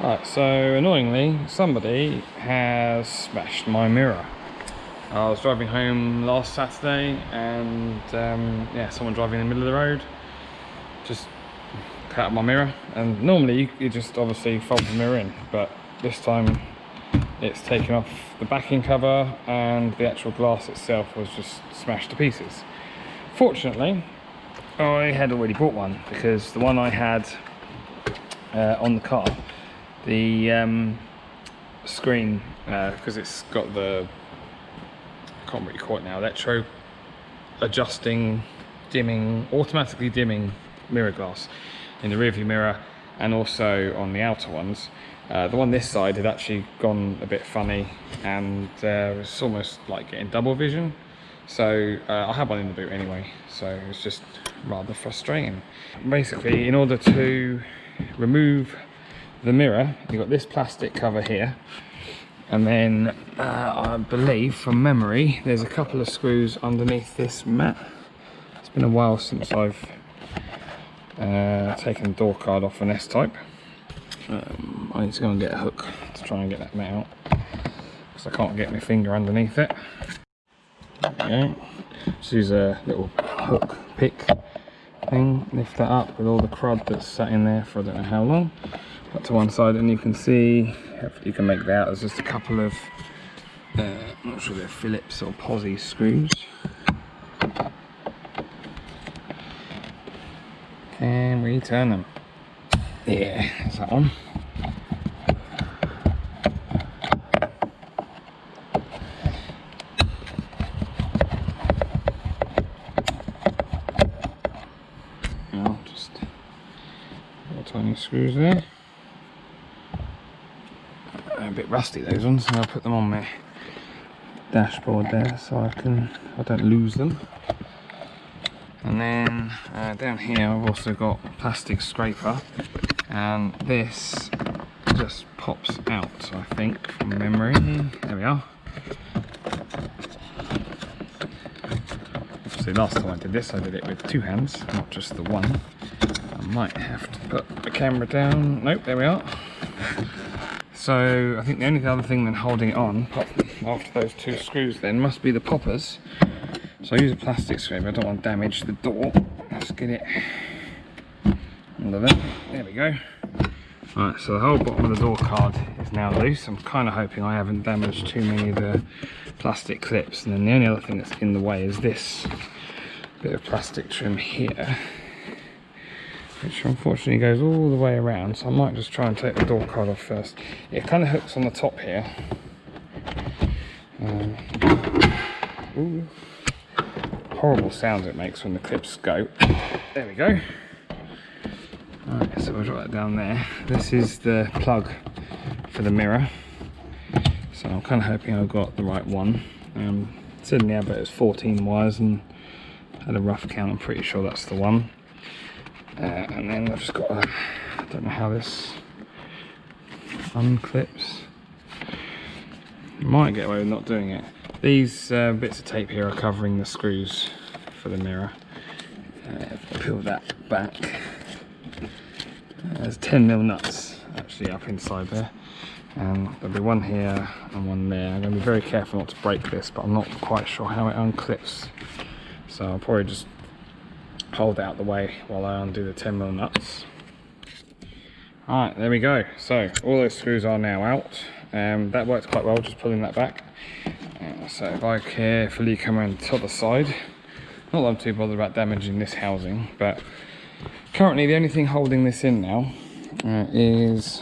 Right, so annoyingly, somebody has smashed my mirror. I was driving home last Saturday and yeah, someone driving in the middle of the road just cut out my mirror. And normally you just obviously fold the mirror in, but this time it's taken off the backing cover and the actual glass itself was just smashed to pieces. Fortunately, I had already bought one, because the one I had on the car, the screen, because it's got the, I can't really call it now, electro adjusting, dimming, automatically dimming mirror glass in the rear view mirror and also on the outer ones. The one this side had actually gone a bit funny and it's almost like getting double vision. So I had one in the boot anyway, so it was just rather frustrating. Basically, in order to remove the mirror, you've got this plastic cover here, and then I believe from memory there's a couple of screws underneath this mat. It's been a while since I've taken the door card off an S-Type. I need to go and get a hook to try and get that mat out, because I can't get my finger underneath it. Okay, just use a little hook pick thing, lift that up with all the crud that's sat in there for I don't know how long. Put to one side, and you can see, you can make that out, there's just a couple of, I'm not sure they're Phillips or Posi screws. Can we turn them? Yeah, that's that one. Now, just little tiny screws there. A bit rusty those ones, so I'll put them on my dashboard there so I don't lose them. And then down here I've also got a plastic scraper, and this just pops out, I think, from memory. There we are. Obviously last time I did this I did it with two hands, not just the one. I might have to put the camera down. Nope, there we are. So I think the only other thing then holding it on, after those two screws then, must be the poppers. So I use a plastic scraper, I don't want to damage the door. Let's get it under there. There we go. Alright, so the whole bottom of the door card is now loose. I'm kind of hoping I haven't damaged too many of the plastic clips. And then the only other thing that's in the way is this bit of plastic trim here, which unfortunately goes all the way around. So I might just try and take the door card off first. It kind of hooks on the top here. Ooh. Horrible sounds it makes when the clips go. There we go. Alright, so we'll drop that down there. This is the plug for the mirror. So I'm kind of hoping I've got the right one. It said in the advert it was 14 wires, and had a rough count, I'm pretty sure that's the one. And then I've just got a, I don't know how this unclips. Might get away with not doing it. These bits of tape here are covering the screws for the mirror. Peel that back. There's 10mm nuts actually up inside there, and there'll be one here and one there. I'm going to be very careful not to break this, but I'm not quite sure how it unclips, so I'll probably just hold out the way while I undo the 10mm nuts. Alright, there we go. So all those screws are now out. That worked quite well, just pulling that back. So if I carefully come around to the other side, not that I'm too bothered about damaging this housing, but currently the only thing holding this in now is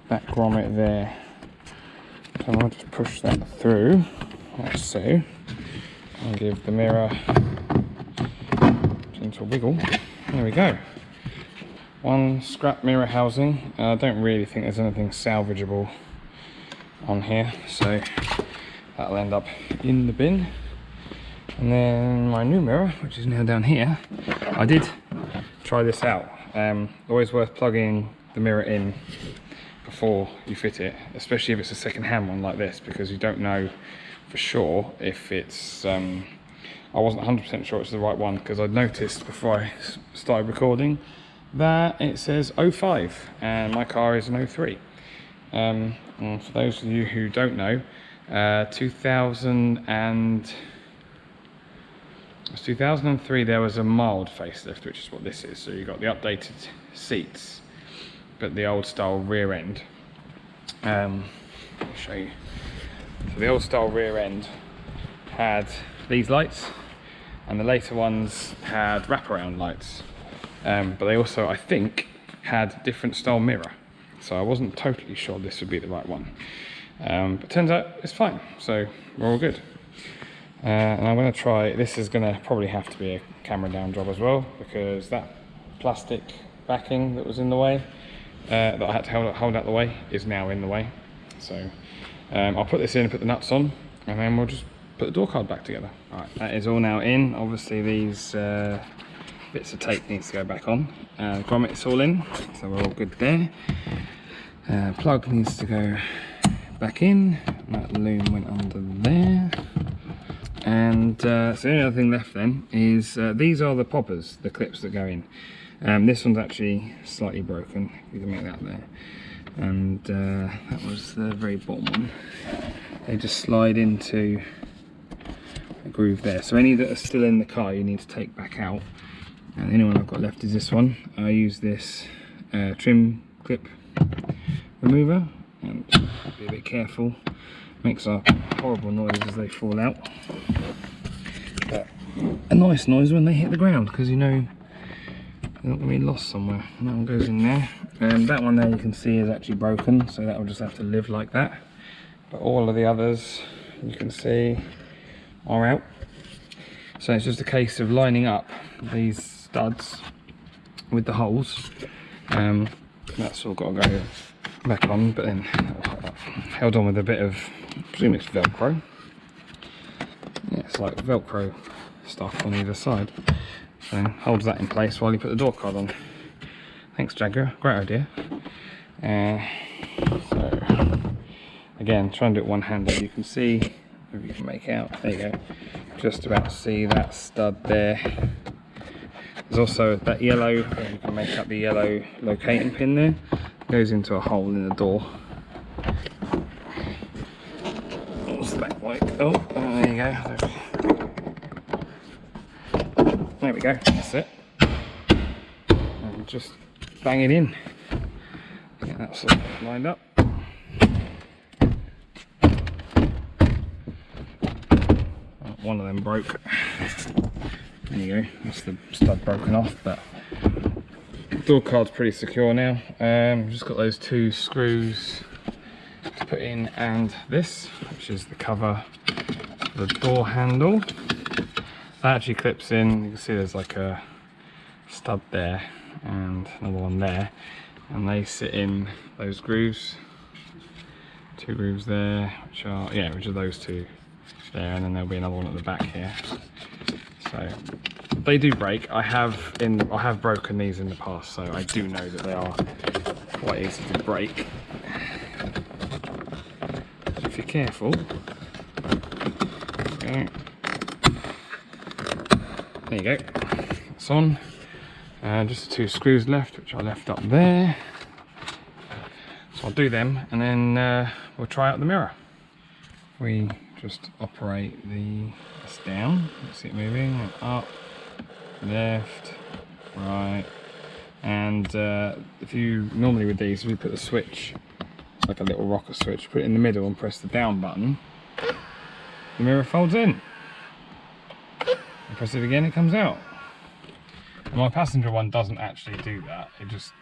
that grommet there. So I'll just push that through, like so, and give the mirror a gentle wiggle. There we go. One scrap mirror housing. I don't really think there's anything salvageable on here, so that'll end up in the bin. And then my new mirror, which is now down here, I did try this out. Always worth plugging the mirror in before you fit it, especially if it's a second-hand one like this, because you don't know for sure if it's I wasn't 100% sure it's the right one, because I'd noticed before I started recording that it says 05 and my car is an 03. And for those of you who don't know, 2003 there was a mild facelift, which is what this is. So you got the updated seats, but the old style rear end. Let me show you. So the old style rear end had these lights, and the later ones had wraparound lights. But they also, I think, had different style mirror. So I wasn't totally sure this would be the right one. But turns out it's fine, so we're all good. And I'm going to try, this is going to probably have to be a camera down job as well, because that plastic backing that was in the way, that I had to hold out the way, is now in the way. So I'll put this in and put the nuts on, and then we'll just put the door card back together. Alright, that is all now in. Obviously these bits of tape needs to go back on. Grommet's all in, so we're all good there. Plug needs to go back in. That loom went under there. And so the only other thing left then is these are the poppers, the clips that go in. This one's actually slightly broken, you can make that there. And that was the very bottom one. They just slide into a groove there. So any that are still in the car you need to take back out. And the only one I've got left is this one. I use this trim clip remover, and be a bit careful. Makes a horrible noise as they fall out, but a nice noise when they hit the ground, because you know they're not going to be lost somewhere. And that one goes in there, and that one there you can see is actually broken, so that will just have to live like that. But all of the others you can see are out, so it's just a case of lining up these studs with the holes. That's all got to go back on, but then held on with a bit of, I presume it's Velcro. Yeah, it's like Velcro stuff on either side. So holds that in place while you put the door card on. Thanks Jaguar, great idea. So again, try and do it one-handed. You can see, if you can make out, there you go. Just about see that stud there. There's also that yellow, you can make up the yellow locating pin there. Goes into a hole in the door. What's that like? Oh, there you go. There we go, that's it. And just bang it in. Get that sort of lined up. One of them broke. There you go, that's the stud broken off, but door card's pretty secure now. Just got those two screws to put in, and this, which is the cover for the door handle. That actually clips in. You can see there's like a stud there and another one there, and they sit in those grooves. Two grooves there, which are those two there, and then there'll be another one at the back here. So they do break. I have broken these in the past, so I do know that they are quite easy to break. If you're careful. There you go. It's on. Just the two screws left, which I left up there. So I'll do them, and then we'll try out the mirror. We just operate this down. You see it moving, and up, left, right, and if you normally with these, we put the switch, like a little rocker switch, put it in the middle and press the down button, the mirror folds in. And press it again, it comes out. And my passenger one doesn't actually do that. It just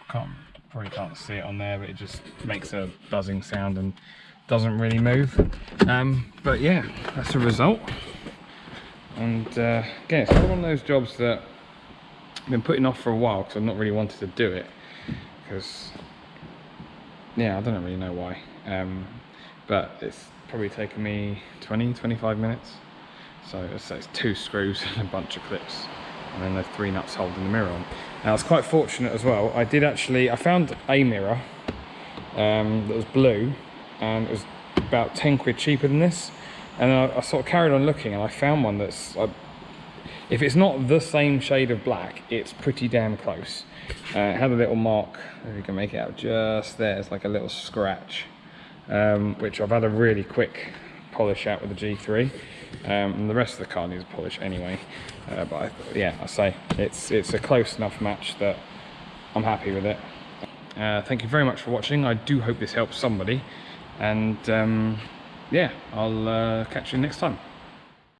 probably can't see it on there, but it just makes a buzzing sound and doesn't really move. But yeah, that's the result. And again, it's one of those jobs that I've been putting off for a while because I've not really wanted to do it, because yeah, I don't really know why, but it's probably taken me 20-25 minutes. So it's two screws and a bunch of clips, and then the 3 nuts holding the mirror on. Now I was quite fortunate as well. I found a mirror that was blue, and it was about 10 quid cheaper than this. And I sort of carried on looking, and I found one that's, if it's not the same shade of black, it's pretty damn close. It had a little mark, if you can make it out just there, it's like a little scratch, which I've had a really quick polish out with the G3, and the rest of the car needs a polish anyway, but yeah, I say it's a close enough match that I'm happy with it. Thank you very much for watching. I do hope this helps somebody, and yeah, I'll catch you next time.